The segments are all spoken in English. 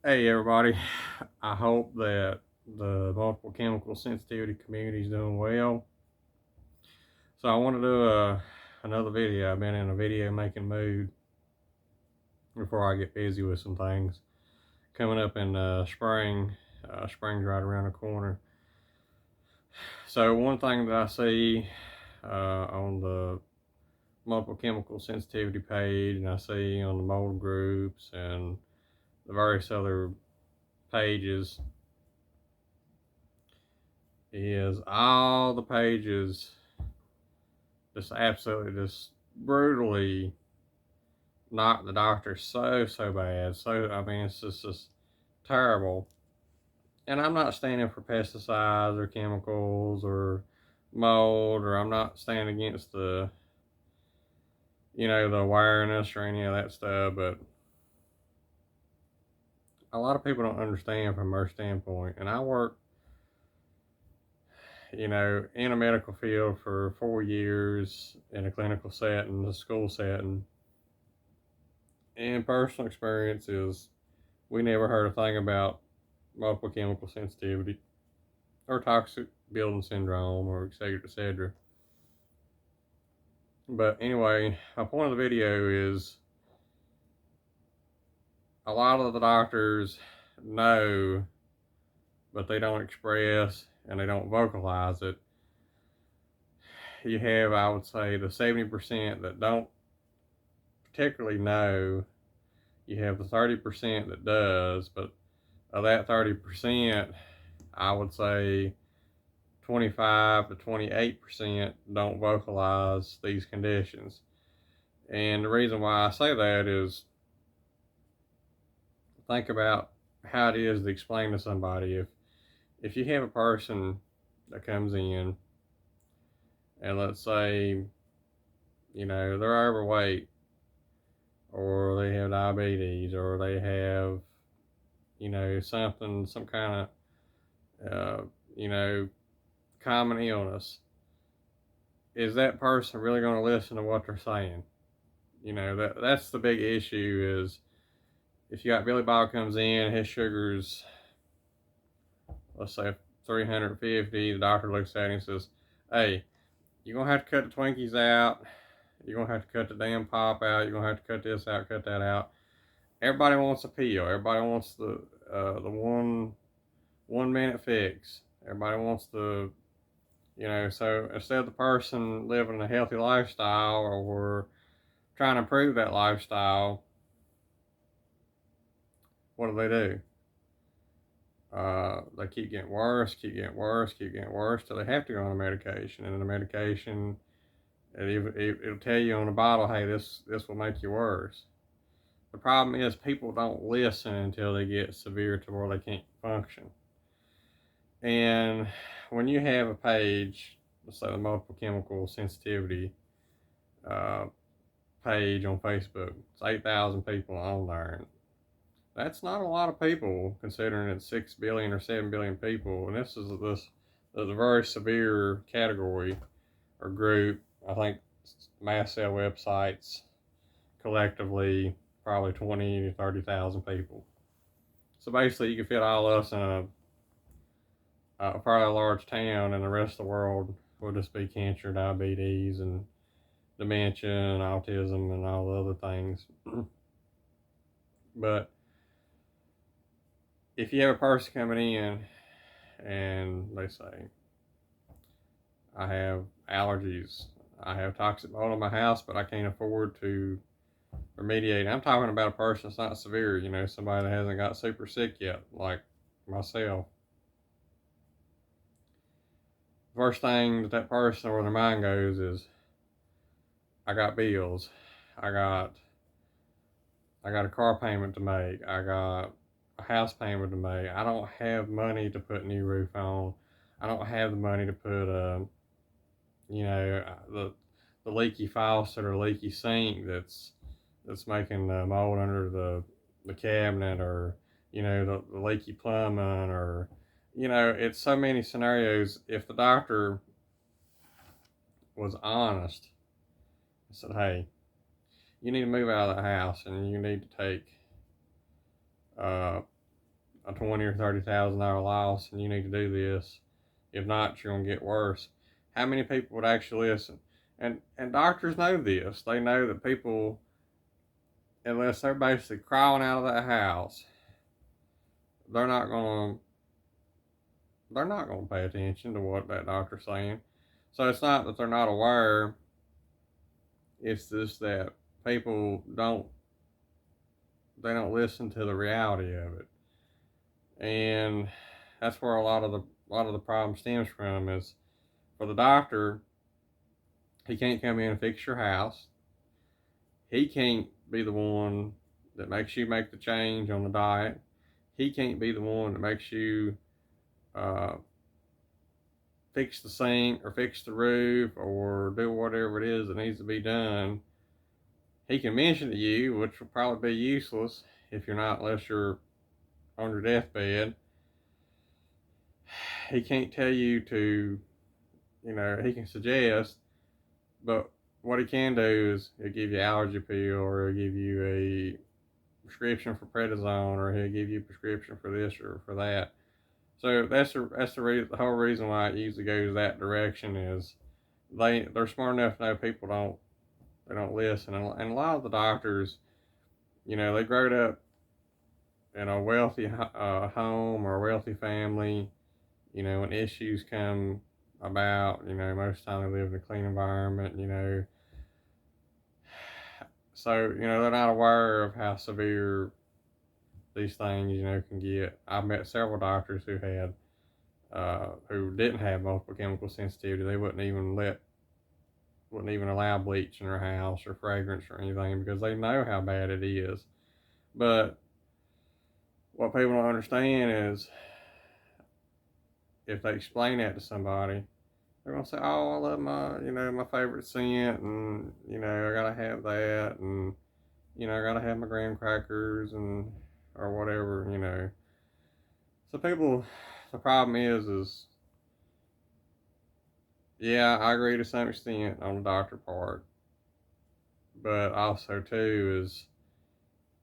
Hey everybody, I hope that the multiple chemical sensitivity community is doing well. So I want to do another video. I've been in a video making mood before I get busy with some things. Coming up in spring, spring's right around the corner. So one thing that I see on the multiple chemical sensitivity page, and I see on the mold groups and the various other pages, is all the pages just absolutely just brutally knocked the doctor so bad. So I mean it's just terrible. And I'm not standing for pesticides or chemicals or mold, or I'm not standing against the awareness or any of that stuff, but a lot of people don't understand from our standpoint. And I work, in a medical field for 4 years in a clinical setting, a school setting. And personal experience is we never heard a thing about multiple chemical sensitivity or toxic building syndrome or et cetera, et cetera. But anyway, my point of the video is a lot of the doctors know, but they don't express and they don't vocalize it. You have, I would say, the 70% that don't particularly know. You have the 30% that does, but of that 30%, I would say 25 to 28% don't vocalize these conditions. And the reason why I say that is think about how it is to explain to somebody. If you have a person that comes in and let's say, they're overweight or they have diabetes or they have, some kind of, common illness, is that person really going to listen to what they're saying? That's the big issue is if you got Billy Bob comes in, his sugar's, let's say 350, the doctor looks at him and says, hey, you're going to have to cut the Twinkies out. You're going to have to cut the damn pop out. You're going to have to cut this out, cut that out. Everybody wants a pill. Everybody wants the one minute fix. Everybody wants so instead of the person living a healthy lifestyle or trying to improve that lifestyle, what do? They keep getting worse, keep getting worse, keep getting worse till they have to go on a medication. And the medication, it'll tell you on the bottle, hey, this will make you worse. The problem is people don't listen until they get severe to where they can't function. And when you have a page, let's say the multiple chemical sensitivity uh, page on Facebook, it's 8,000 people on there. That's not a lot of people considering it's 6 billion or 7 billion people. And this is a very severe category or group. I think mast cell websites collectively probably 20 to 30,000 people. So basically, you can fit all of us in a fairly large town, and the rest of the world will just be cancer, diabetes, and dementia, and autism, and all the other things. But if you have a person coming in and they say, I have allergies, I have toxic mold in my house, but I can't afford to remediate. I'm talking about a person that's not severe, somebody that hasn't got super sick yet, like myself. First thing that person or their mind goes is, I got bills, I got I got a car payment to make, I got a house payment to make. I don't have money to put a new roof on. I don't have the money to put the leaky faucet or leaky sink that's making mold under the cabinet, or the leaky plumbing, or it's so many scenarios. If the doctor was honest and said, hey, you need to move out of the house and you need to take a $20,000 or $30,000 loss, and you need to do this. If not, you're gonna get worse. How many people would actually listen? And doctors know this. They know that people, unless they're basically crawling out of that house, they're not gonna pay attention to what that doctor's saying. So it's not that they're not aware. It's just that people don't listen to the reality of it, and that's where a lot of the problem stems from. Is for the doctor, he can't come in and fix your house. He can't be the one that makes you make the change on the diet. He can't be the one that makes you uh, fix the sink or fix the roof or do whatever it is that needs to be done. He can mention to you, which will probably be useless if you're not, unless you're on your deathbed. He can't tell you to, he can suggest, but what he can do is he'll give you allergy pill, or he'll give you a prescription for prednisone, or he'll give you a prescription for this or for that. So the whole reason why it usually goes that direction is they're smart enough to know people don't listen, and a lot of the doctors, they growed up in a wealthy home or a wealthy family. When issues come about, most of the time they live in a clean environment. So they're not aware of how severe these things can get. I've met several doctors who didn't have multiple chemical sensitivity. They wouldn't even allow bleach in their house or fragrance or anything because they know how bad it is. But what people don't understand is if they explain that to somebody, they're gonna say, "Oh, I love my favorite scent, and I gotta have that, and I gotta have my graham crackers, and or whatever." So the problem is, yeah, I agree to some extent on the doctor part, but also too is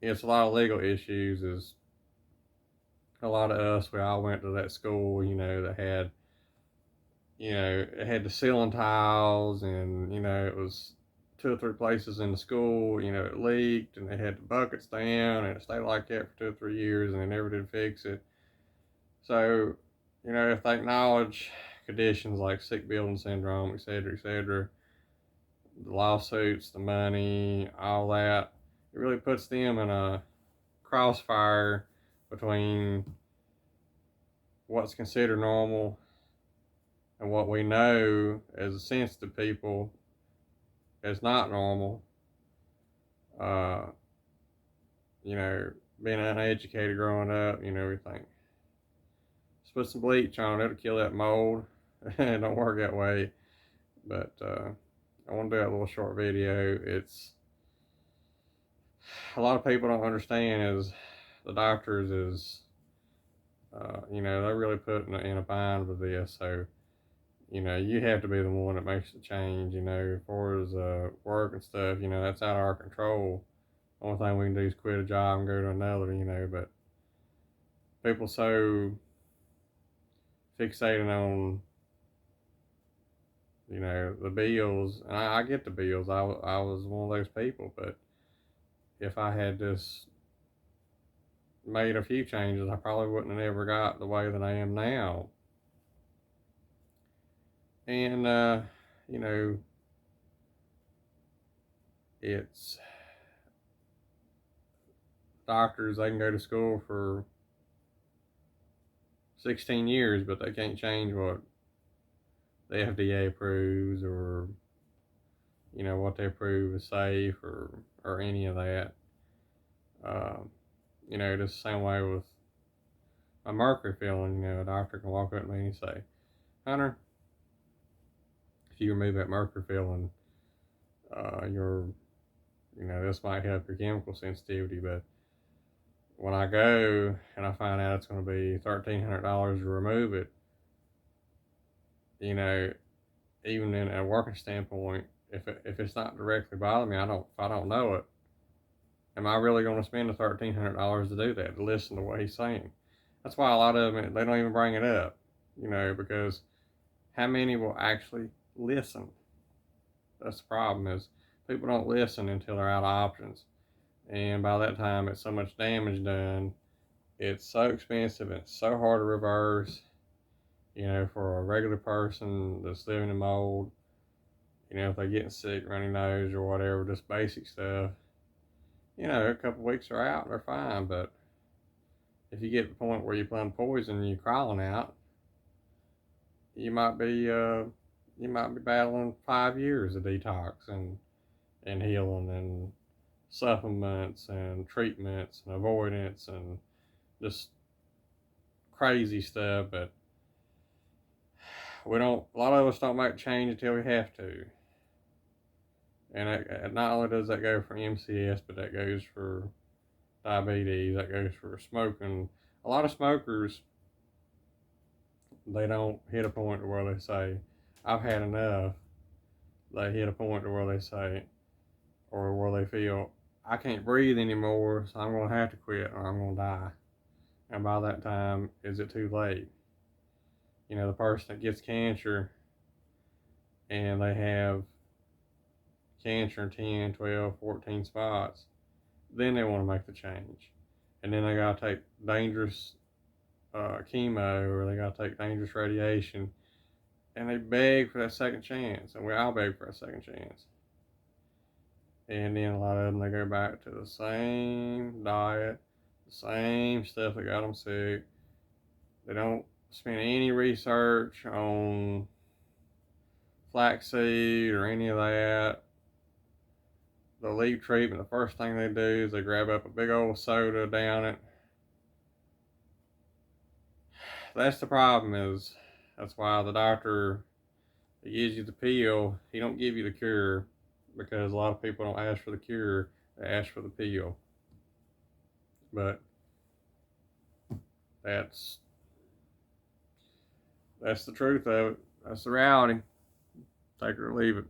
it's a lot of legal issues. Is a lot of us, we all went to that school, that had, it had the ceiling tiles, and it was two or three places in the school, it leaked, and they had the buckets down, and it stayed like that for 2 or 3 years, and they never did fix it. So, if they acknowledge conditions like sick building syndrome, etc., the lawsuits, the money, all that, it really puts them in a crossfire between what's considered normal and what we know as sensitive people as not normal. Uh, being uneducated growing up, we think, let's put some bleach on it, it'll kill that mold. It don't work that way. But I want to do a little short video. It's a lot of people don't understand is the doctors is, they're really put in a bind with this. So, you have to be the one that makes the change. As far as work and stuff, that's out of our control. The only thing we can do is quit a job and go to another. But people so fixated on, the bills, and I get the bills. I was one of those people, but if I had just made a few changes, I probably wouldn't have ever got the way that I am now. And it's doctors, they can go to school for 16 years, but they can't change what the FDA approves, or what they approve is safe, or any of that. Just the same way with my mercury filling. A doctor can walk up to me and say, "Hunter, if you remove that mercury filling, this might help your chemical sensitivity." But when I go and I find out it's going to be $1,300 to remove it, even in a working standpoint, if it's not directly bothering me, if I don't know it, am I really going to spend the $1,300 to do that, to listen to what he's saying? That's why a lot of them, they don't even bring it up, because how many will actually listen? That's the problem, is people don't listen until they're out of options. And by that time, it's so much damage done. It's so expensive and it's so hard to reverse, for a regular person that's living in mold, if they're getting sick, runny nose or whatever, just basic stuff, a couple weeks are out and they're fine. But if you get to the point where you're playing poison and you're crawling out, you might be battling 5 years of detox and healing and supplements and treatments and avoidance and just crazy stuff. But a lot of us don't make change until we have to. And not only does that go for MCS, but that goes for diabetes, that goes for smoking. A lot of smokers, they don't hit a point where they say, I've had enough. They hit a point where they say, or where they feel, I can't breathe anymore, so I'm going to have to quit or I'm going to die. And by that time, is it too late? The person that gets cancer and they have cancer in 10, 12, 14 spots, then they want to make the change. And then they got to take dangerous chemo, or they got to take dangerous radiation, and they beg for that second chance, and we all beg for a second chance. And then a lot of them, they go back to the same diet, the same stuff that got them sick. They don't spend any research on flaxseed or any of that. The leaf treatment, the first thing they do is they grab up a big old soda, down it. That's the problem, is that's why the doctor that gives you the pill, he don't give you the cure, because a lot of people don't ask for the cure, they ask for the pill. But that's the truth of it. That's the reality. Take it or leave it.